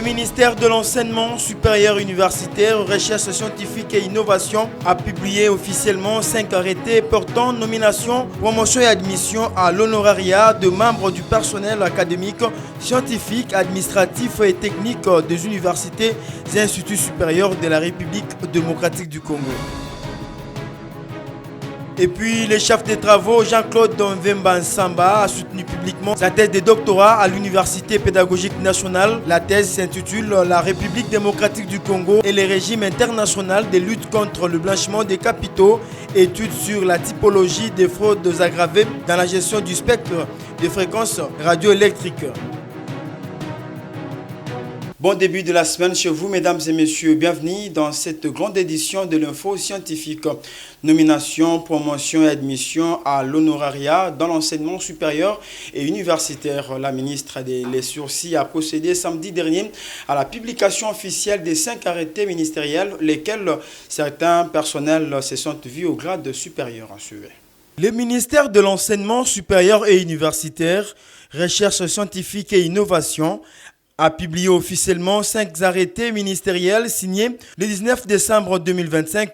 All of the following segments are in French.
Le ministère de l'Enseignement supérieur universitaire, Recherche scientifique et innovation a publié officiellement 5 arrêtés portant nomination, promotion et admission à l'honorariat de membres du personnel académique, scientifique, administratif et technique des universités et instituts supérieurs de la République démocratique du Congo. Et puis, le chef des travaux, Jean-Claude Vemba Nsamba, a soutenu publiquement sa thèse de doctorat à l'Université pédagogique nationale. La thèse s'intitule « La République démocratique du Congo et les régimes internationaux de lutte contre le blanchiment des capitaux, études sur la typologie des fraudes aggravées dans la gestion du spectre de fréquences radioélectriques ». Bon début de la semaine chez vous, mesdames et messieurs. Bienvenue dans cette grande édition de l'info scientifique. Nomination, promotion et admission à l'honorariat dans l'enseignement supérieur et universitaire. La ministre des Sursis a procédé samedi dernier à la publication officielle des 5 arrêtés ministériels, lesquels certains personnels se sont vus au grade supérieur. Le ministère de l'Enseignement supérieur et universitaire, Recherche scientifique et innovation, a publié officiellement 5 arrêtés ministériels signés le 19 décembre 2025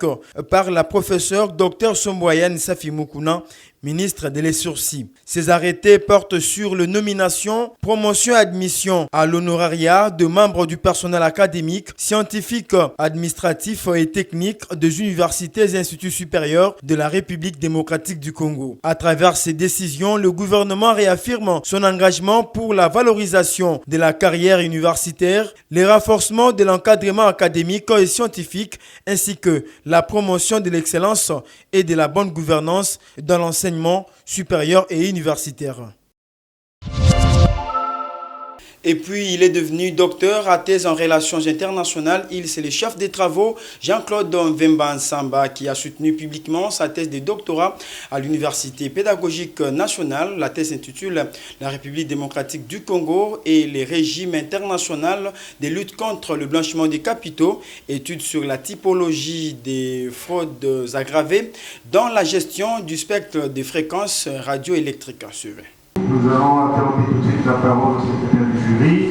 par la professeure Dr Somboyane Safimoukouna, ministre des Sursis. Ces arrêtés portent sur la nomination, promotion et admission à l'honorariat de membres du personnel académique, scientifique, administratif et technique des universités et instituts supérieurs de la République démocratique du Congo. À travers ces décisions, le gouvernement réaffirme son engagement pour la valorisation de la carrière universitaire, le renforcement de l'encadrement académique et scientifique, ainsi que la promotion de l'excellence et de la bonne gouvernance dans l'enseignement supérieur et universitaire. Et puis, il est devenu docteur à thèse en relations internationales. C'est le chef des travaux, Jean-Claude Vemba Nsamba, qui a soutenu publiquement sa thèse de doctorat à l'Université pédagogique nationale. La thèse s'intitule « La République démocratique du Congo et les régimes internationaux de lutte contre le blanchiment des capitaux, études sur la typologie des fraudes aggravées dans la gestion du spectre des fréquences radioélectriques ». Nous allons interrompre tout de suite la parole au secrétaire du jury.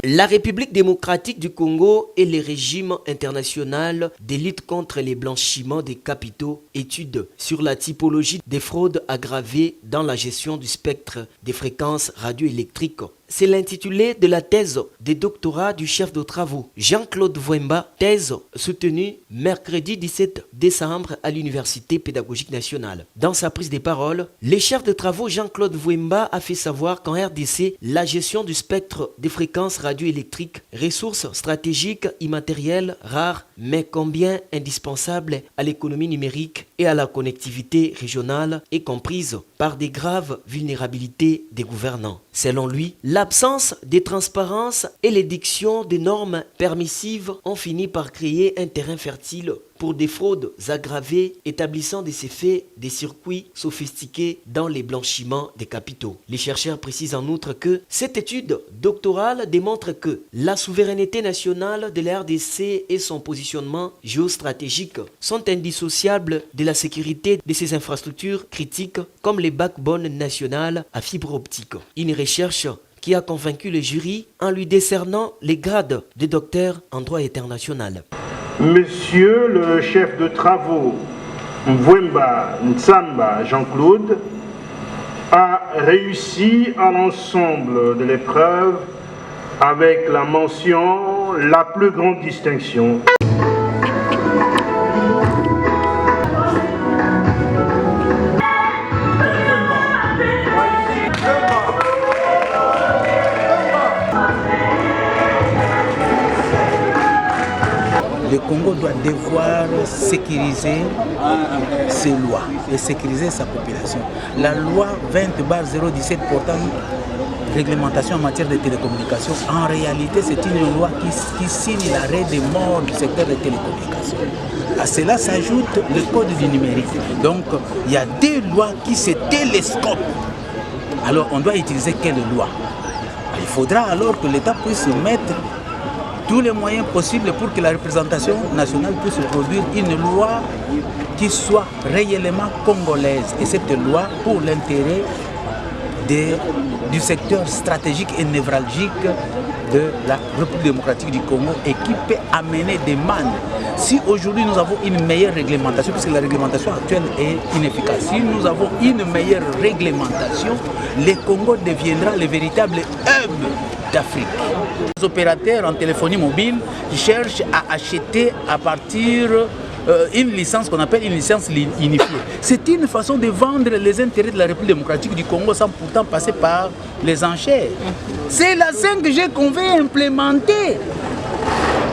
La République démocratique du Congo et les régimes internationaux de lutte contre les blanchiments des capitaux, études sur la typologie des fraudes aggravées dans la gestion du spectre des fréquences radioélectriques. C'est l'intitulé de la thèse de doctorat du chef de travaux Jean-Claude Vemba, thèse soutenue mercredi 17 décembre à l'Université pédagogique nationale. Dans sa prise de parole, le chef de travaux Jean-Claude Vemba a fait savoir qu'en RDC, la gestion du spectre des fréquences radioélectriques, ressources stratégiques immatérielles rares, mais combien indispensables à l'économie numérique et à la connectivité régionale, est comprise par des graves vulnérabilités des gouvernants. Selon lui, l'absence de transparence et l'édiction des normes permissives ont fini par créer un terrain fertile pour des fraudes aggravées établissant des effets des circuits sophistiqués dans les blanchiments des capitaux. Les chercheurs précisent en outre que cette étude doctorale démontre que la souveraineté nationale de la RDC et son positionnement géostratégique sont indissociables de la sécurité de ses infrastructures critiques comme les backbones nationales à fibre optique. Une recherche qui a convaincu le jury en lui décernant les grades de docteur en droit international. Monsieur le chef de travaux Vemba Nsamba Jean-Claude a réussi à l'ensemble de l'épreuve avec la mention la plus grande distinction. Le Congo doit devoir sécuriser ses lois et sécuriser sa population. La loi 20/017 portant réglementation en matière de télécommunications, en réalité c'est une loi qui signe l'arrêt des morts du secteur des télécommunications. À cela s'ajoute le code du numérique. Donc il y a 2 lois qui se télescopent. Alors on doit utiliser quelle loi? Il faudra alors que l'État puisse mettre tous les moyens possibles pour que la représentation nationale puisse produire une loi qui soit réellement congolaise. Et cette loi pour l'intérêt du secteur stratégique et névralgique de la République démocratique du Congo et qui peut amener des demandes. Si aujourd'hui nous avons une meilleure réglementation, puisque la réglementation actuelle est inefficace, si nous avons une meilleure réglementation, le Congo deviendra le véritable hub d'Afrique. Les opérateurs en téléphonie mobile cherchent à acheter à partir une licence qu'on appelle une licence unifiée. C'est une façon de vendre les intérêts de la République démocratique du Congo sans pourtant passer par les enchères. C'est la 5G qu'on veut implémenter.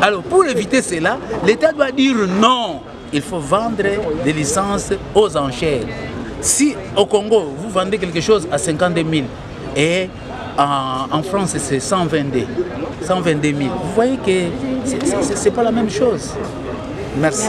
Alors pour éviter cela, l'État doit dire non. Il faut vendre des licences aux enchères. Si au Congo, vous vendez quelque chose à 52 000 et en France c'est 122 000, vous voyez que ce n'est pas la même chose. Merci.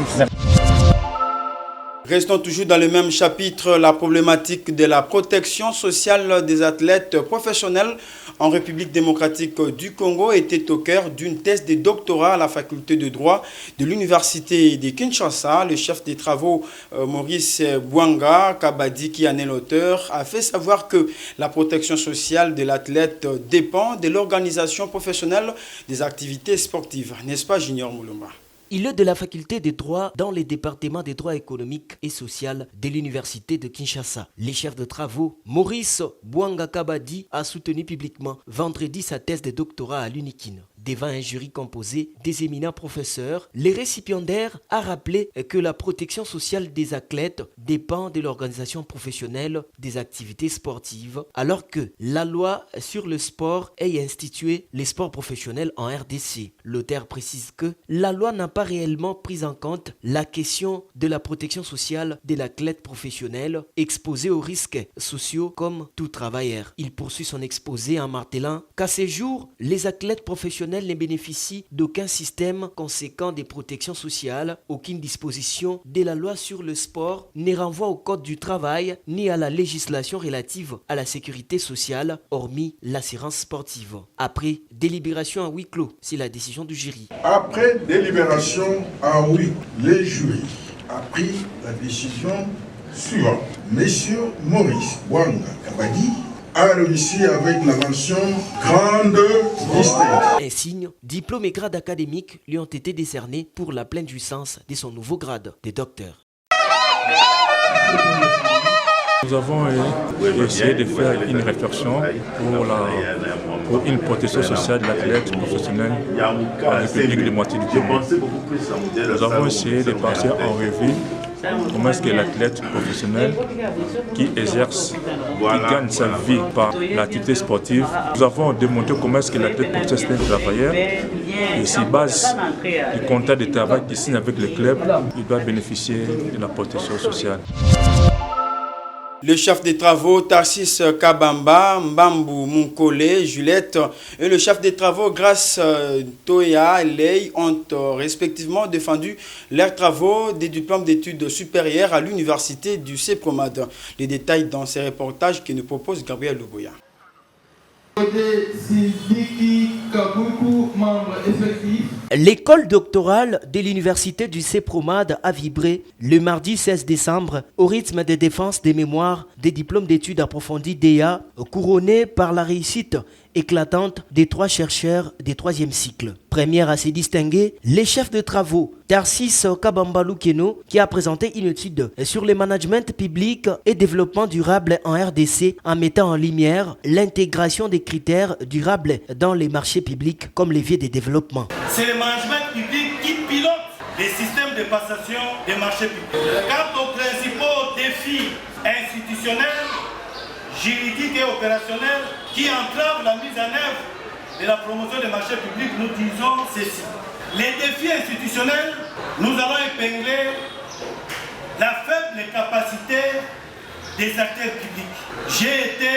Restons toujours dans le même chapitre, la problématique de la protection sociale des athlètes professionnels en République démocratique du Congo était au cœur d'une thèse de doctorat à la faculté de droit de l'université de Kinshasa. Le chef des travaux Maurice Bouanga Kabadi, qui en est l'auteur, a fait savoir que la protection sociale de l'athlète dépend de l'organisation professionnelle des activités sportives. N'est-ce pas, Junior Moulumba? Il est de la faculté de droit dans les départements des droits économiques et sociaux de l'université de Kinshasa. Le chef de travaux, Maurice Bouanga Kabadi, a soutenu publiquement vendredi sa thèse de doctorat à l'UNIKIN. Devant un jury composé des éminents professeurs, les récipiendaires a rappelé que la protection sociale des athlètes dépend de l'organisation professionnelle des activités sportives, alors que la loi sur le sport est instituée les sports professionnels en RDC. L'auteur précise que la loi n'a pas réellement pris en compte la question de la protection sociale de l'athlète professionnel exposé aux risques sociaux comme tout travailleur. Il poursuit son exposé en martelant qu'à ces jours, les athlètes professionnels ne bénéficient d'aucun système conséquent de protection sociale. Aucune disposition de la loi sur le sport ne renvoie au code du travail ni à la législation relative à la sécurité sociale, hormis l'assurance sportive. Après délibération à huis clos, c'est la décision du jury. Après délibération à huis clos, le jury a pris la décision suivante. Monsieur Maurice Bouanga Kabadi a réussi avec la mention grande distinction. Un signe, diplôme et grade académique lui ont été décernés pour la pleine jouissance de son nouveau grade de docteur. Nous avons essayé de faire une réflexion pour une protection sociale de l'athlète professionnel en République démocratique du Congo. Nous avons essayé de passer en revue comment est-ce que l'athlète professionnel qui exerce, qui gagne sa vie par l'activité sportive, nous avons démontré comment est-ce que l'athlète professionnel est un travailleur et sur base du contrat de travail qu'il signe avec le club, il doit bénéficier de la protection sociale. Le chef des travaux Tarsis Kabamba, Mbambu Munkole, Juliette et le chef des travaux Grace Toya Ley ont respectivement défendu leurs travaux des diplômes d'études supérieures à l'université du CEPROMAD. Les détails dans ces reportages que nous propose Gabriel Luboya. L'école doctorale de l'université du CEPROMAD a vibré le mardi 16 décembre au rythme de défense des mémoires des diplômes d'études approfondies DEA, couronnés par la réussite éclatante des 3 chercheurs des 3e cycle. Première à se distinguer, les chefs de travaux Tarsis Kabamba Lukeno, qui a présenté une étude sur le management public et développement durable en RDC en mettant en lumière l'intégration des critères durables dans les marchés publics comme levier de développement. C'est le management public qui pilote les systèmes de passation des marchés publics. Quant aux principaux défis institutionnels, juridiques et opérationnels qui entravent la mise en œuvre de la promotion des marchés publics, nous disons ceci. Les défis institutionnels, nous allons épingler la faible capacité des acteurs publics. J'ai été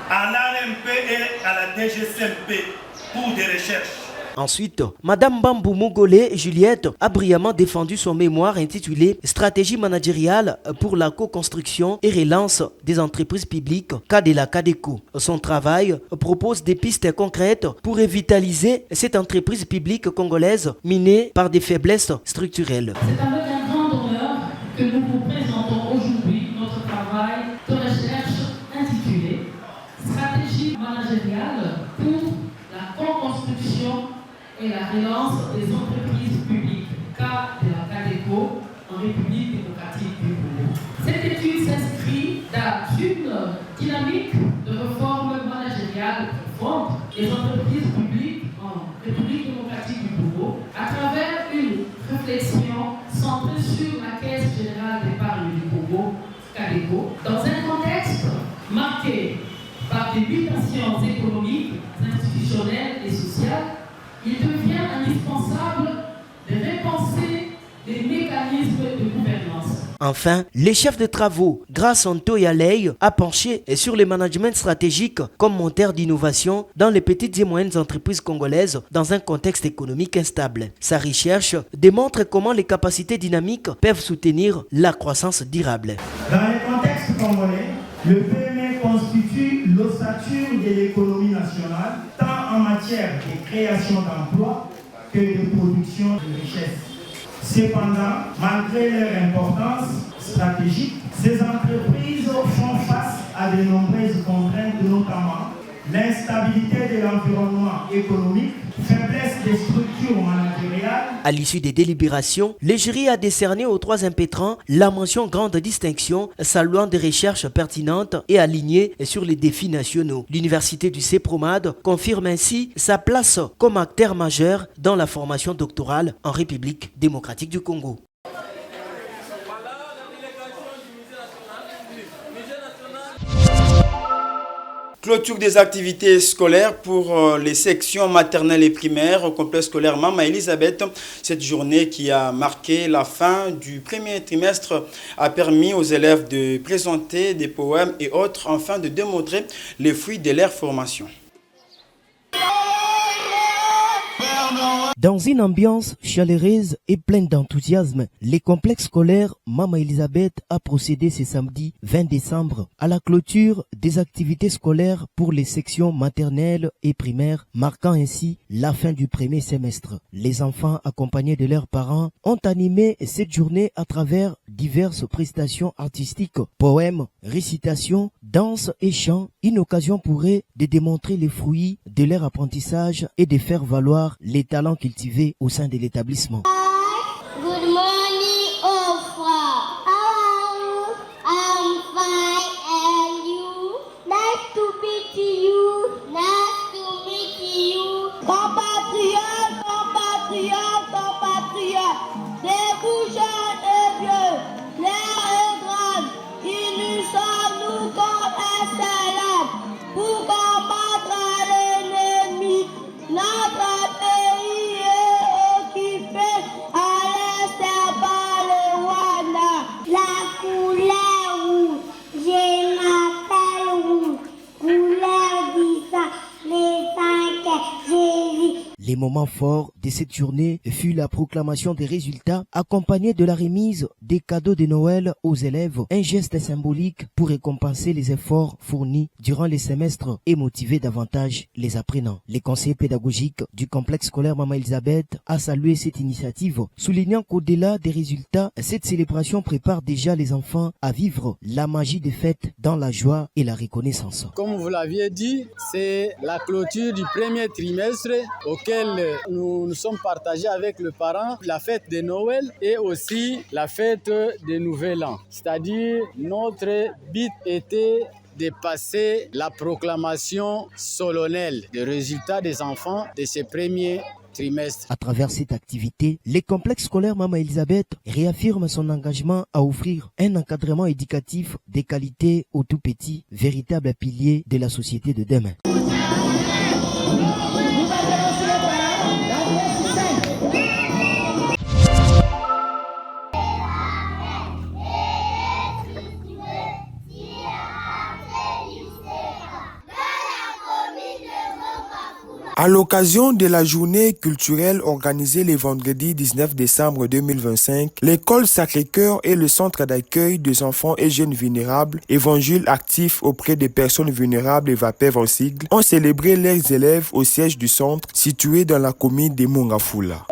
à l'ARMP et à la DGCMP pour des recherches. Ensuite, Madame Bambou Mogolé Juliette a brillamment défendu son mémoire intitulé « Stratégie managériale pour la co-construction et relance des entreprises publiques Cadela Cadeco ». Son travail propose des pistes concrètes pour revitaliser cette entreprise publique congolaise minée par des faiblesses structurelles. C'est avec un grand honneur que nous vous présentons aujourd'hui notre travail de recherche intitulé « Stratégie managériale pour la co-construction relance des entreprises publiques, cas de la CADECO en République démocratique du Congo. Cette étude s'inscrit dans une dynamique de réforme managériale profonde des entreprises publiques en République démocratique du Congo à travers une réflexion centrée sur la Caisse générale d'épargne du Congo, CADECO, dans un contexte marqué par des mutations économiques, institutionnelles et sociales. Il devient indispensable de repenser les mécanismes de gouvernance. Enfin, les chefs de travaux, grâce à Nto Yalei, a penché sur le management stratégique comme moteur d'innovation dans les petites et moyennes entreprises congolaises dans un contexte économique instable. Sa recherche démontre comment les capacités dynamiques peuvent soutenir la croissance durable. Dans le contexte congolais, le PME constitue l'ossature de l'économie nationale, tant en matière de création d'emplois que de production de richesses. Cependant, malgré leur importance stratégique, ces entreprises font face à de nombreuses contraintes, notamment l'instabilité de l'environnement économique, faiblesse des structures managériales. À l'issue des délibérations, le jury a décerné aux 3 impétrants la mention grande distinction, saluant des recherches pertinentes et alignées sur les défis nationaux. L'université du CEPROMAD confirme ainsi sa place comme acteur majeur dans la formation doctorale en République démocratique du Congo. Clôture des activités scolaires pour les sections maternelles et primaires au complexe scolaire Mama Elisabeth. Cette journée qui a marqué la fin du premier trimestre a permis aux élèves de présenter des poèmes et autres afin de démontrer les fruits de leur formation. Dans une ambiance chaleureuse et pleine d'enthousiasme, les complexes scolaires Mama Elisabeth a procédé ce samedi 20 décembre à la clôture des activités scolaires pour les sections maternelles et primaires, marquant ainsi la fin du premier semestre. Les enfants, accompagnés de leurs parents, ont animé cette journée à travers diverses prestations artistiques, poèmes, récitations, danses et chants, une occasion pour eux de démontrer les fruits de leur apprentissage et de faire valoir les talents cultivés au sein de l'établissement. Good morning, Ofra. How I'm fine, and you? Nice to meet you. Nice to meet you. Compatriotes, compatriotes, compatriotes, des bougeons et vieux, l'air est grande, unissons-nous contre un seul homme pour combattre l'ennemi. Notre pays est occupé à l'est par le Rwanda. La couleur rouge, je m'appelle rouge. Couleur d'Issa, les 5 j'ai vu. Les moments forts de cette journée fut la proclamation des résultats accompagnée de la remise des cadeaux de Noël aux élèves, un geste symbolique pour récompenser les efforts fournis durant les semestres et motiver davantage les apprenants. Les conseillers pédagogiques du complexe scolaire Mama Elisabeth a salué cette initiative, soulignant qu'au-delà des résultats, cette célébration prépare déjà les enfants à vivre la magie des fêtes dans la joie et la reconnaissance. Comme vous l'aviez dit, c'est la clôture du premier trimestre auquel nous nous sommes partagés avec le parent la fête de Noël et aussi la fête de Nouvel An. C'est-à-dire notre but était de passer la proclamation solennelle des résultats des enfants de ces premiers trimestres. À travers cette activité, les complexes scolaires Mama Elisabeth réaffirme son engagement à offrir un encadrement éducatif de qualité aux tout petits, véritable pilier de la société de demain. À l'occasion de la journée culturelle organisée le vendredi 19 décembre 2025, l'école Sacré-Cœur et le centre d'accueil des enfants et jeunes vulnérables, Évangile actif auprès des personnes vulnérables et VAPEV en sigle, ont célébré leurs élèves au siège du centre situé dans la commune de Mongafula.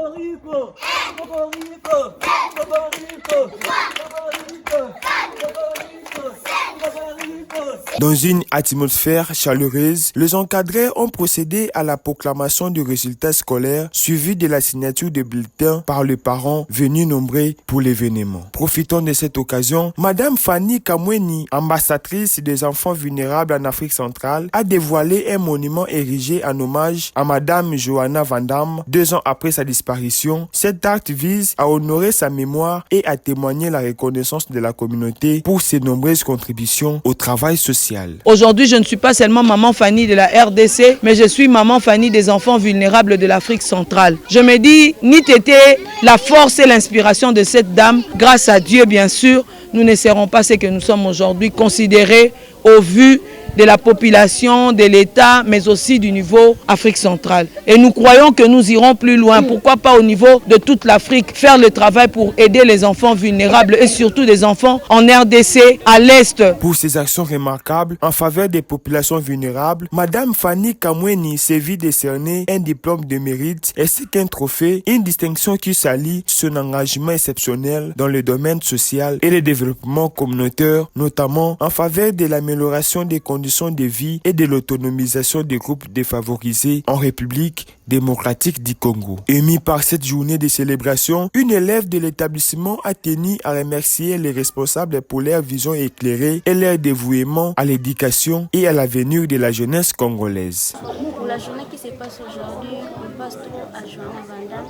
Dans une atmosphère chaleureuse, les encadrés ont procédé à la proclamation du résultat scolaire suivi de la signature de bulletins par les parents venus nombreux pour l'événement. Profitons de cette occasion, Madame Fanny Kamweni, ambassadrice des enfants vulnérables en Afrique centrale, a dévoilé un monument érigé en hommage à Madame Johanna Van Damme 2 ans après sa disparition. Cet acte vise à honorer sa mémoire et à témoigner la reconnaissance de la communauté pour ses nombreuses contributions au travail social. Aujourd'hui, je ne suis pas seulement maman Fanny de la RDC, mais je suis maman Fanny des enfants vulnérables de l'Afrique centrale. Je me dis, n'eût été la force et l'inspiration de cette dame, grâce à Dieu bien sûr, nous ne serons pas ce que nous sommes aujourd'hui, considérés au vu de la population, de l'État, mais aussi du niveau Afrique centrale. Et nous croyons que nous irons plus loin. Pourquoi pas au niveau de toute l'Afrique, faire le travail pour aider les enfants vulnérables et surtout des enfants en RDC, à l'Est. Pour ses actions remarquables en faveur des populations vulnérables, Madame Fanny Kamweni s'est vue décerner un diplôme de mérite ainsi qu'un trophée, une distinction qui s'allie son engagement exceptionnel dans le domaine social et le développement communautaire, notamment en faveur de l'amélioration des conditions de vie et de l'autonomisation des groupes défavorisés en République démocratique du Congo. Émis par cette journée de célébration, une élève de l'établissement a tenu à remercier les responsables pour leur vision éclairée et leur dévouement à l'éducation et à l'avenir de la jeunesse congolaise. Pour la journée qui se passe aujourd'hui, on passe trop à Johanna Van Damme,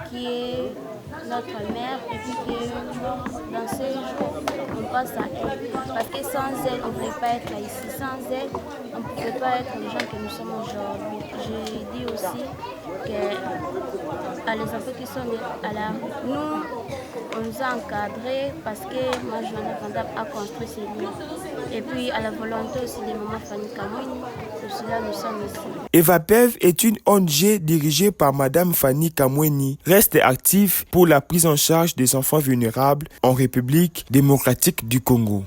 qui est notre mère, et puis que dans ces jours, on passe à elle. Parce que sans elle, on ne pouvait pas être là ici. Sans elle, on ne pouvait pas être les gens que nous sommes aujourd'hui. Je dis aussi que à les enfants qui sont à la rue, nous, on nous a encadrés parce que moi, Johanna Van Damme a construit ces lieux. Et puis à la volonté aussi de maman Fanny Kamweni, pour cela nous sommes ici. EvaPev est une ONG dirigée par Madame Fanny Kamweni, reste active pour la prise en charge des enfants vulnérables en République démocratique du Congo.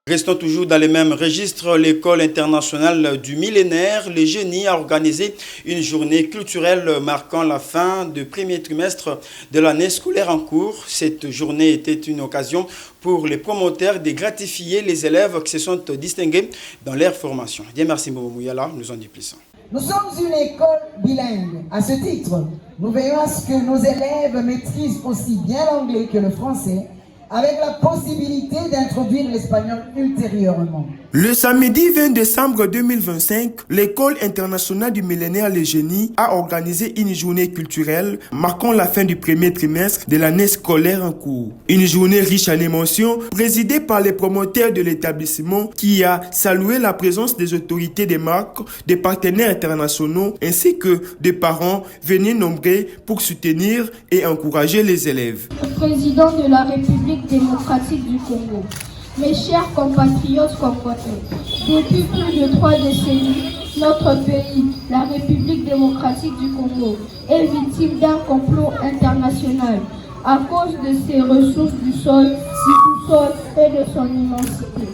Restons toujours dans les mêmes registres. L'école internationale du millénaire, le génie, a organisé une journée culturelle marquant la fin du premier trimestre de l'année scolaire en cours. Cette journée était une occasion pour les promoteurs de gratifier les élèves qui se sont distingués dans leur formation. Bien, merci Momo Mouyala, nous en dit plus. Nous sommes une école bilingue. À ce titre, nous veillons à ce que nos élèves maîtrisent aussi bien l'anglais que le français, avec la possibilité d'introduire l'espagnol ultérieurement. Le samedi 20 décembre 2025, l'École internationale du millénaire Le Génie a organisé une journée culturelle marquant la fin du premier trimestre de l'année scolaire en cours. Une journée riche en émotions, présidée par les promoteurs de l'établissement qui a salué la présence des autorités des marques, des partenaires internationaux ainsi que des parents venus nombreux pour soutenir et encourager les élèves. Président de la République démocratique du Congo. Mes chers compatriotes congolais, depuis plus de 3 décennies, notre pays, la République démocratique du Congo, est victime d'un complot international à cause de ses ressources du sol, du sous-sol et de son immensité.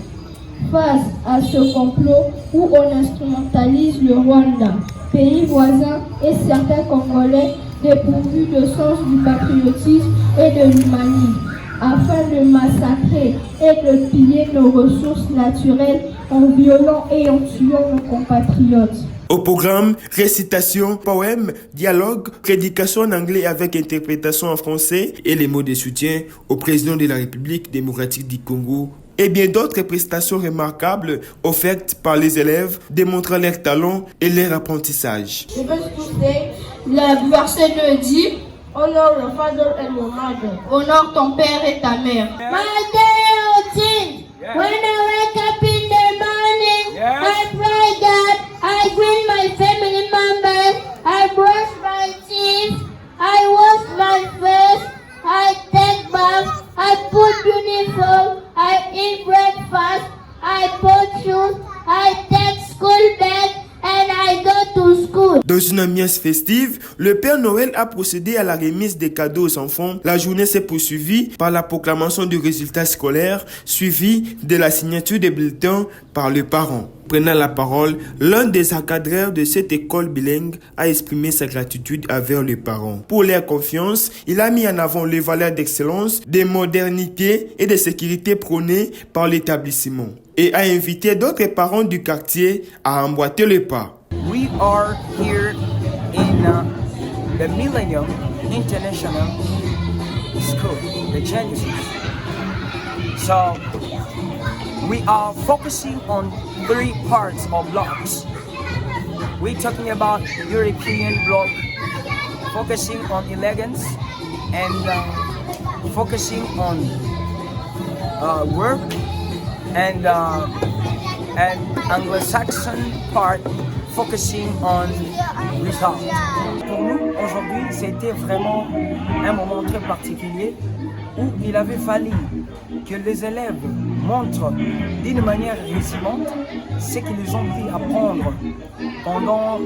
Face à ce complot où on instrumentalise le Rwanda, pays voisin, et certains Congolais dépourvus de sens du patriotisme et de l'humanisme, afin de massacrer et de piller nos ressources naturelles en violant et en tuant nos compatriotes. Au programme, récitation, poème, dialogue, prédication en anglais avec interprétation en français et les mots de soutien au président de la République démocratique du Congo et bien d'autres prestations remarquables offertes par les élèves démontrant leur talent et leur apprentissage. Je veux écouter le verset 2 dit: honore le father and your mother. Honore ton père et ta mère. My daily routine. When I wake up in the morning, I pray that I greet my family members. I brush my teeth. I wash my face. I take bath. I put uniform. I eat breakfast. I put shoes. I take school bag. And I go to school. Dans une ambiance festive, le Père Noël a procédé à la remise des cadeaux aux enfants. La journée s'est poursuivie par la proclamation du résultat scolaire, suivie de la signature des bulletins par les parents. Prenant la parole, l'un des encadreurs de cette école bilingue a exprimé sa gratitude envers les parents. Pour leur confiance, il a mis en avant les valeurs d'excellence, de modernité et de sécurité prônées par l'établissement et a invité d'autres parents du quartier à emboîter le pas. We are here in the Millennium International School, the Genesis. So we are focusing on 3 parts of blocks. We're talking about European block, focusing on elegance and focusing on work, and Anglo-Saxon part focusing on results. Pour nous, aujourd'hui, c'était vraiment un moment très particulier où il avait fallu que les élèves montrent d'une manière récente ce qu'ils ont pu apprendre pendant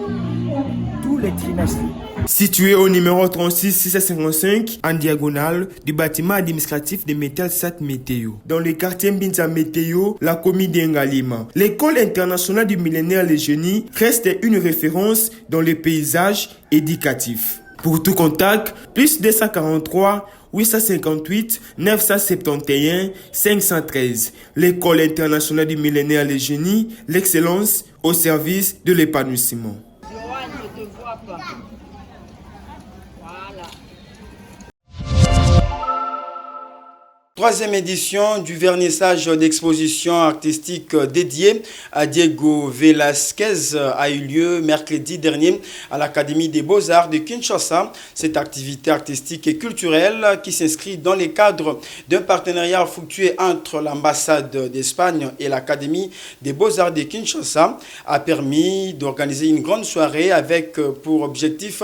tous les trimestres. Situé au numéro 36-655, en diagonale du bâtiment administratif de Mételsat Météo, dans le quartier Mbinza Météo, la commune d'Engalima. L'école internationale du millénaire Les Génies reste une référence dans le paysage éducatif. Pour tout contact, plus 243 858 971 513. L'école internationale du millénaire Les Génies, l'excellence au service de l'épanouissement. Troisième édition du vernissage d'exposition artistique dédiée à Diego Velázquez a eu lieu mercredi dernier à l'Académie des Beaux-Arts de Kinshasa. Cette activité artistique et culturelle qui s'inscrit dans le cadre d'un partenariat fructueux entre l'ambassade d'Espagne et l'Académie des Beaux-Arts de Kinshasa a permis d'organiser une grande soirée avec pour objectif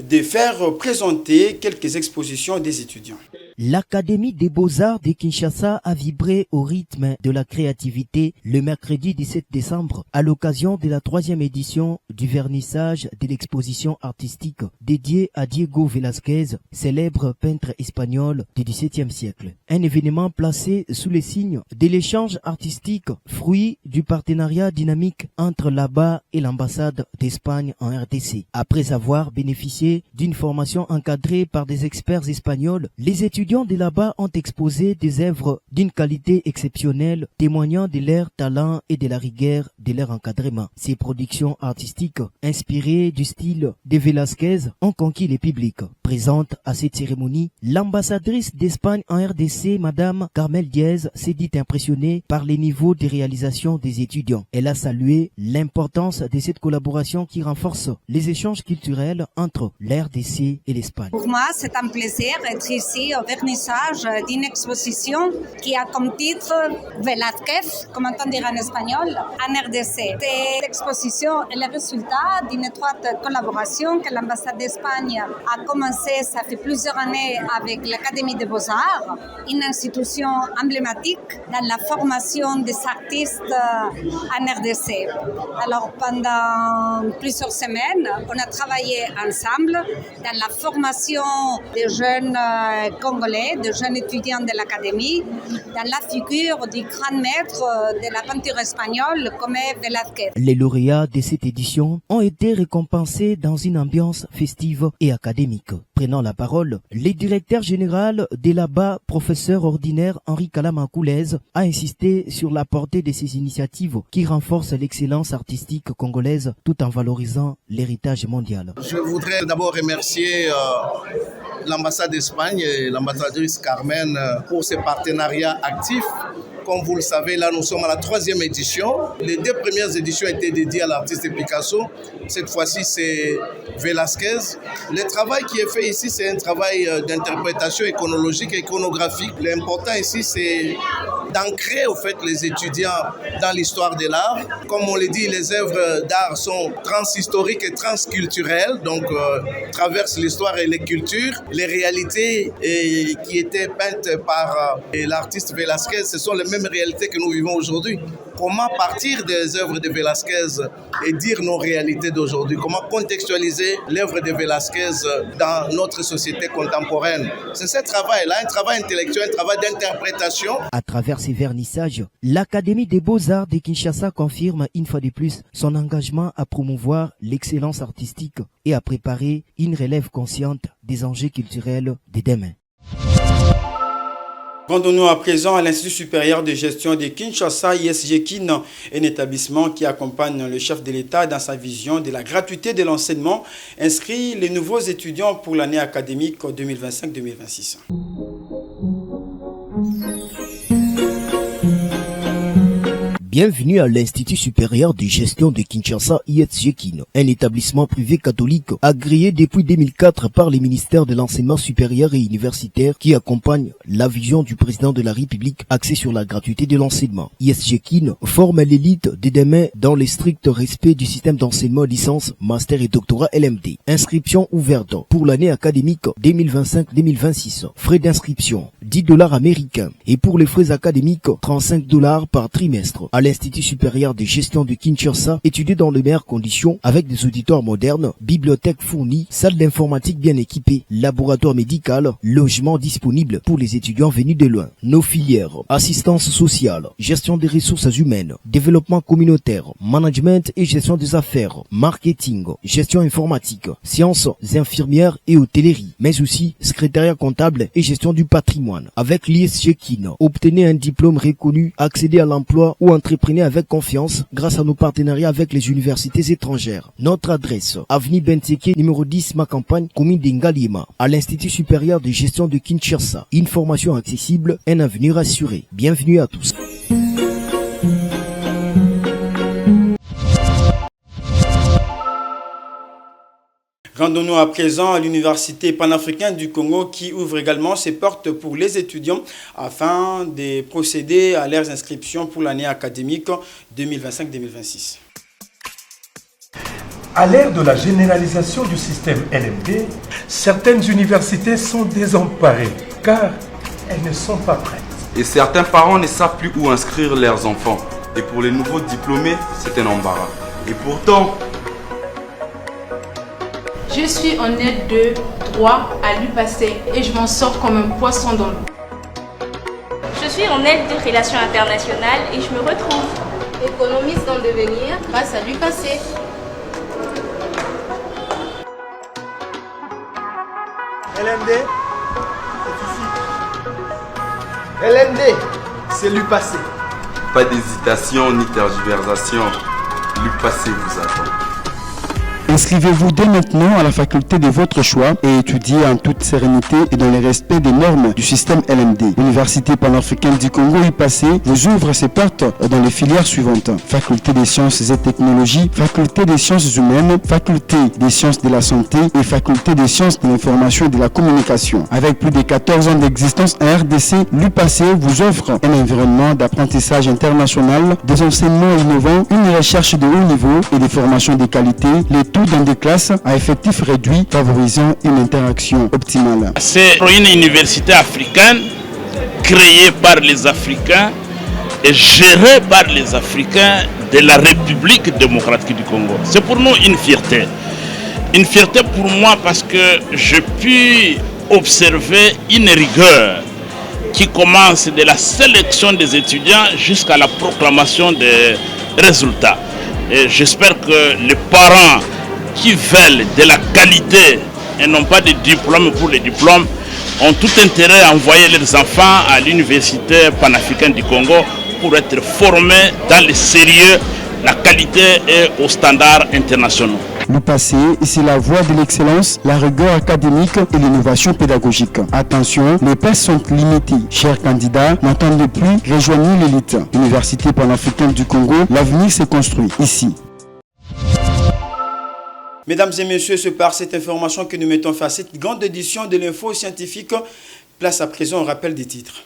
de faire présenter quelques expositions des étudiants. L'Académie des Beaux-Arts de Kinshasa a vibré au rythme de la créativité le mercredi 17 décembre à l'occasion de la 3e édition du vernissage de l'exposition artistique dédiée à Diego Velázquez, célèbre peintre espagnol du XVIIe siècle. Un événement placé sous les signes de l'échange artistique, fruit du partenariat dynamique entre l'ABA et l'ambassade d'Espagne en RDC. Après avoir bénéficié d'une formation encadrée par des experts espagnols, les étudiants de là-bas ont exposé des œuvres d'une qualité exceptionnelle, témoignant de leur talent et de la rigueur de leur encadrement. Ces productions artistiques, inspirées du style de Velázquez, ont conquis les publics. Présente à cette cérémonie, l'ambassadrice d'Espagne en RDC, Madame Carmel Diaz, s'est dit impressionnée par les niveaux de réalisation des étudiants. Elle a salué l'importance de cette collaboration qui renforce les échanges culturels entre l'RDC et l'Espagne. Pour moi, c'est un plaisir d'être ici au vernissage d'une exposition qui a comme titre Velázquez, comment on dirait en espagnol, en RDC. Cette exposition est le résultat d'une étroite collaboration que l'ambassade d'Espagne a commencé, ça fait plusieurs années, avec l'Académie des Beaux-Arts, une institution emblématique dans la formation des artistes en RDC. Alors pendant plusieurs semaines, on a travaillé ensemble dans la formation des jeunes Congolais, de jeunes étudiants de l'Académie, dans la figure du grand maître de la peinture espagnole comme Velázquez. Les lauréats de cette édition ont été récompensés dans une ambiance festive et académique. Prenant la parole, le directeur général de l'ABA, professeur ordinaire Henri Kalamakoulez, a insisté sur la portée de ces initiatives qui renforcent l'excellence artistique congolaise tout en valorisant l'héritage mondial. Je voudrais d'abord remercier l'ambassade d'Espagne et l'ambassadrice Carmen pour ces partenariats actifs. Comme vous le savez, là nous sommes à la 3e édition. Les 2 premières éditions étaient dédiées à l'artiste Picasso. Cette fois-ci, c'est Velázquez. Le travail qui est fait ici, c'est un travail d'interprétation iconologique et iconographique. L'important ici, c'est d'ancrer au fait les étudiants dans l'histoire de l'art. Comme on l'a dit, les œuvres d'art sont transhistoriques et transculturelles, donc traversent l'histoire et les cultures. Les réalités qui étaient peintes par l'artiste Velázquez, ce sont les mêmes réalités que nous vivons aujourd'hui. comment partir des œuvres de Velázquez et dire nos réalités d'aujourd'hui, comment contextualiser l'œuvre de Velázquez dans notre société contemporaine. C'est ce travail-là, un travail intellectuel, un travail d'interprétation. À travers ces vernissages, l'Académie des Beaux-Arts de Kinshasa confirme une fois de plus son engagement à promouvoir l'excellence artistique et à préparer une relève consciente des enjeux culturels de demain. Rendons-nous à présent à l'Institut supérieur de gestion de Kinshasa, ISG-KIN, un établissement qui accompagne le chef de l'État dans sa vision de la gratuité de l'enseignement, inscrit les nouveaux étudiants pour l'année académique 2025-2026. Bienvenue à l'Institut supérieur de gestion de Kinshasa, ISG-KIN, un établissement privé catholique agréé depuis 2004 par les ministères de l'enseignement supérieur et universitaire qui accompagne la vision du président de la République axée sur la gratuité de l'enseignement. ISG-KIN forme l'élite de demain dans le strict respect du système d'enseignement licence, master et doctorat LMD. Inscription ouverte pour l'année académique 2025-2026. Frais d'inscription $10 américains et pour les frais académiques $35 par trimestre. À l'Institut supérieur de gestion de Kinshasa, étudié dans les meilleures conditions avec des auditoires modernes, bibliothèque fournie, salle d'informatique bien équipée, laboratoire médical, logement disponible pour les étudiants venus de loin. Nos filières: assistance sociale, gestion des ressources humaines, développement communautaire, management et gestion des affaires, marketing, gestion informatique, sciences infirmières et hôtellerie, mais aussi secrétariat comptable et gestion du patrimoine. Avec l'ISG-KIN, obtenez un diplôme reconnu, accédez à l'emploi ou entreprenez avec confiance grâce à nos partenariats avec les universités étrangères. Notre adresse: avenue Benteke, numéro 10, Macampagne, commune d'Ingalima, à l'Institut supérieur de gestion de Kinshasa. Une formation accessible, un avenir assuré. Bienvenue à tous. Rendons-nous à présent à l'Université panafricaine du Congo qui ouvre également ses portes pour les étudiants afin de procéder à leurs inscriptions pour l'année académique 2025-2026. À l'ère de la généralisation du système LMD, certaines universités sont désemparées car elles ne sont pas prêtes. Et certains parents ne savent plus où inscrire leurs enfants. Et pour les nouveaux diplômés, c'est un embarras. Et pourtant, je suis en aide de droit à l'UPACE et je m'en sors comme un poisson dans l'eau. Je suis en aide de relations internationales et je me retrouve économiste en devenir grâce à l'UPACE. LMD, c'est ici. LMD, c'est l'UPACE. pas d'hésitation ni tergiversation, l'UPACE vous attend. Inscrivez-vous dès maintenant à la faculté de votre choix et étudiez en toute sérénité et dans le respect des normes du système LMD. L'Université panafricaine du Congo UPACE vous ouvre ses portes dans les filières suivantes: faculté des sciences et technologies, faculté des sciences humaines, faculté des sciences de la santé et faculté des sciences de l'information et de la communication. Avec plus de 14 ans d'existence en RDC, l'UPACE vous offre un environnement d'apprentissage international, des enseignements innovants, une recherche de haut niveau et des formations de qualité, le tout dans des classes à effectifs réduits favorisant une interaction optimale. C'est une université africaine créée par les Africains et gérée par les Africains de la République démocratique du Congo. C'est pour nous une fierté. Une fierté pour moi parce que je puis observer une rigueur qui commence de la sélection des étudiants jusqu'à la proclamation des résultats. Et j'espère que les parents qui veulent de la qualité et non pas de diplômes pour les diplômes ont tout intérêt à envoyer leurs enfants à l'Université panafricaine du Congo pour être formés dans le sérieux, la qualité et aux standards internationaux. L'UPACE, c'est la voie de l'excellence, la rigueur académique et l'innovation pédagogique. Attention, les places sont limitées. Chers candidats, n'attendez plus, rejoignez l'élite. Université panafricaine du Congo, l'avenir s'est construit ici. Mesdames et messieurs, c'est par cette information que nous mettons fin à cette grande édition de l'info scientifique. Place à présent au rappel des titres.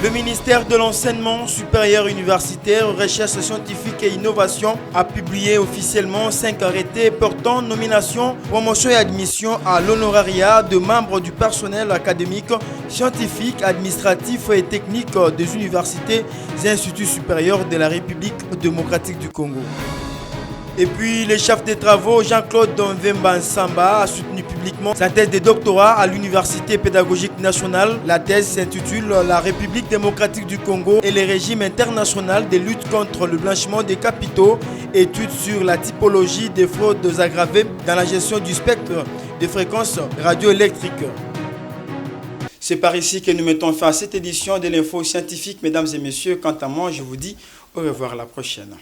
Le ministère de l'Enseignement supérieur universitaire, Recherche scientifique et innovation a publié officiellement 5 arrêtés portant nomination, promotion et admission à l'honorariat de membres du personnel académique, scientifique, administratif et technique des universités et instituts supérieurs de la République démocratique du Congo. Et puis, le chef des travaux, Jean-Claude Donvemba Nsamba, a soutenu publiquement sa thèse de doctorat à l'Université pédagogique nationale. La thèse s'intitule « La République démocratique du Congo et les régimes internationaux de lutte contre le blanchiment des capitaux, études sur la typologie des fraudes aggravées dans la gestion du spectre des fréquences radioélectriques ». C'est par ici que nous mettons fin à cette édition de l'info scientifique. Mesdames et messieurs, quant à moi, je vous dis au revoir à la prochaine.